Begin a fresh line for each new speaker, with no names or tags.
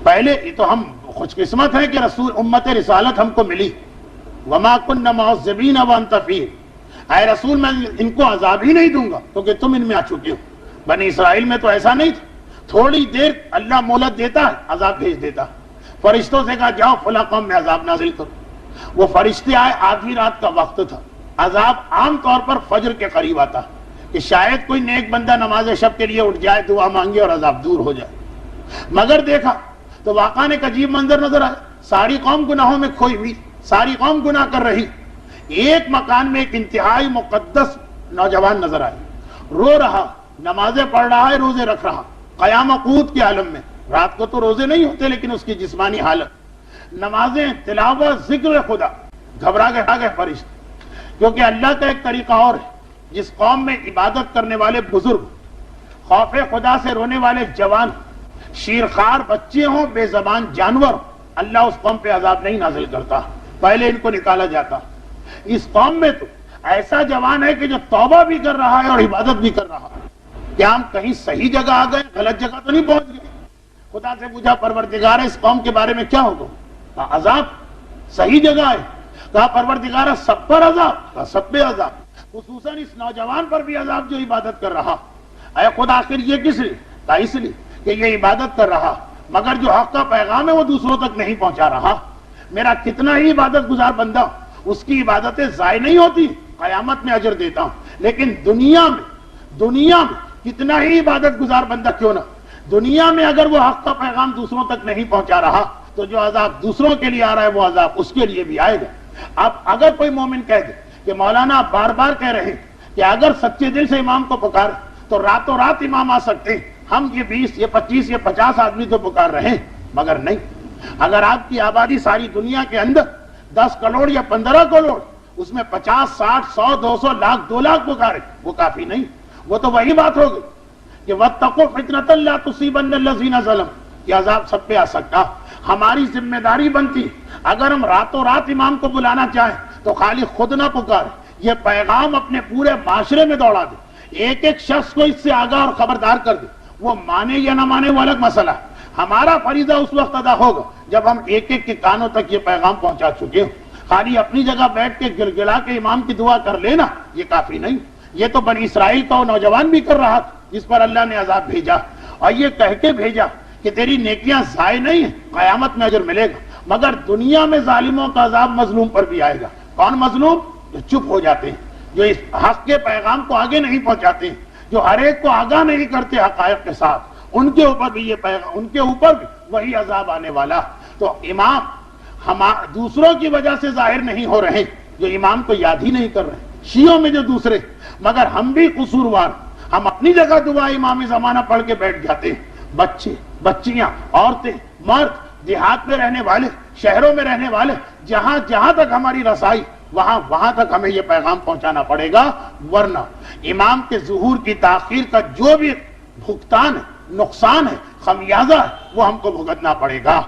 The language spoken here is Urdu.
پہلے تو ہم خوش قسمت ہیں کہ رسول امت رسالت ہم کو ملی. وما كنا معذبین وانت فیہم، اے رسول میں ان کو عذاب ہی نہیں دوں گا کیونکہ تم ان میں آ چکے ہو. بنی اسرائیل میں تو ایسا نہیں تھا، تھوڑی دیر اللہ مہلت دیتا ہے، عذاب بھیج دیتا. فرشتوں سے کہا جاؤ فلاں قوم میں عذاب نازل کرو. وہ فرشتے آئے، آدھی رات کا وقت تھا. عذاب عام طور پر فجر کے قریب آتا کہ شاید کوئی نیک بندہ نماز شب کے لیے اٹھ جائے، دعا مانگے اور عذاب دور ہو جائے. مگر دیکھا تو واقعہ ایک عجیب منظر نظر آیا. ساری قوم گناہوں میں کھوئی ہوئی، ساری قوم گناہ کر رہی. ایک مکان میں ایک انتہائی مقدس نوجوان نظر آئے، رو رہا، نمازیں پڑھ رہا ہے، روزے رکھ رہا، قیام قوت کے عالم میں. رات کو تو روزے نہیں ہوتے لیکن اس کی جسمانی حالت، نمازیں، تلاوت، ذکر خدا. گھبرا گئے فرشتے، کیونکہ اللہ کا ایک طریقہ اور ہے. جس قوم میں عبادت کرنے والے بزرگ، خوف خدا سے رونے والے جوان، شیرخوار بچے ہوں، بے زبان جانور، اللہ اس قوم پہ عذاب نہیں نازل کرتا، پہلے ان کو نکالا جاتا. اس قوم میں تو ایسا جوان ہے کہ جو توبہ بھی کر رہا ہے اور عبادت بھی کر رہا ہے. کیا ہم کہیں صحیح جگہ آ گئے؟ غلط جگہ تو نہیں پہنچ گئے؟ خدا سے پوچھا پروردگار اس قوم کے بارے میں کیا ہوگا؟ کہا عذاب. صحیح جگہ ہے. کہا پروردگار سب پر عذاب؟ کہا سب پہ عذاب، خصوصاً اس نوجوان پر بھی عذاب جو عبادت کر رہا. اے خدا آخر یہ کس لیے؟ کہا اس لیے کہ یہ عبادت کر رہا مگر جو حق کا پیغام ہے وہ دوسروں تک نہیں پہنچا رہا. میرا کتنا ہی عبادت گزار بندہ، اس کی عبادتیں ضائع نہیں ہوتی، قیامت میں اجر دیتا ہوں. لیکن دنیا میں کتنا ہی عبادت گزار بندہ کیوں نہ، دنیا میں اگر وہ حق کا پیغام دوسروں تک نہیں پہنچا رہا تو جو عذاب دوسروں کے لیے آ رہا ہے وہ عذاب اس کے لیے بھی آئے گا. اب اگر کوئی مومن کہہ دے کہ مولانا بار بار کہہ رہے ہیں کہ اگر سچے دل سے امام کو پکار تو راتوں رات امام آ سکتے ہیں، ہم یہ 20 یہ 25 یہ 50 آدمی تو پکار رہے ہیں، مگر نہیں. اگر آپ کی آبادی ساری دنیا کے اندر 10 کروڑ یا 15 کروڑ، اس میں 50 60 100 200 لاکھ 2 لاکھ پکارے، وہ کافی نہیں. وہ تو وہی بات ہوگی کہ وَاتَّقُوا فِتْنَةً لَا تُصِيبَنَّ الَّذِينَ ظَلَمُوا، کہ عذاب سب پہ آ سکتا. ہماری ذمہ داری بنتی اگر ہم راتوں رات امام کو بلانا چاہیں تو خالی خود نہ پکارے، یہ پیغام اپنے پورے معاشرے میں دوڑا دے، ایک ایک شخص کو اس سے آگاہ اور خبردار کر دے. وہ مانے یا نہ مانے وہ الگ مسئلہ ہے. ہمارا فریضہ اس وقت ادا ہوگا جب ہم ایک ایک کے کانوں تک یہ پیغام پہنچا چکے ہوں. خالی اپنی جگہ بیٹھ کے گڑگڑا کے امام کی دعا کر لینا یہ کافی نہیں. یہ تو بنی اسرائیل کا وہ نوجوان بھی کر رہا تھا جس پر اللہ نے عذاب بھیجا، اور یہ کہہ کے بھیجا کہ تیری نیکیاں ضائع نہیں ہیں، قیامت میں اجر ملے گا. مگر دنیا میں ظالموں کا عذاب مظلوم پر بھی آئے گا. کون مظلوم؟ جو چپ ہو جاتے ہیں، جو اس حق کے پیغام کو آگے نہیں پہنچاتے ہیں، جو ہر ایک کو آگاہ نہیں کرتے حقائق کے ساتھ، ان کے اوپر بھی یہ پیغام، ان کے اوپر بھی وہی عذاب آنے والا. تو امام ہم دوسروں کی وجہ سے ظاہر نہیں ہو رہے جو امام کو یاد ہی نہیں کر رہے، شیعوں میں جو دوسرے، مگر ہم بھی قصوروار. ہم اپنی جگہ دعا امام زمانہ پڑھ کے بیٹھ جاتے ہیں. بچے، بچیاں، عورتیں، مرد، دیہات میں رہنے والے، شہروں میں رہنے والے، جہاں جہاں تک ہماری رسائی وہاں تک ہمیں یہ پیغام پہنچانا پڑے گا. ورنہ امام کے ظہور کی تاخیر کا جو بھی بھگتان ہے، نقصان ہے، خمیازہ ہے، وہ ہم کو بھگتنا پڑے گا.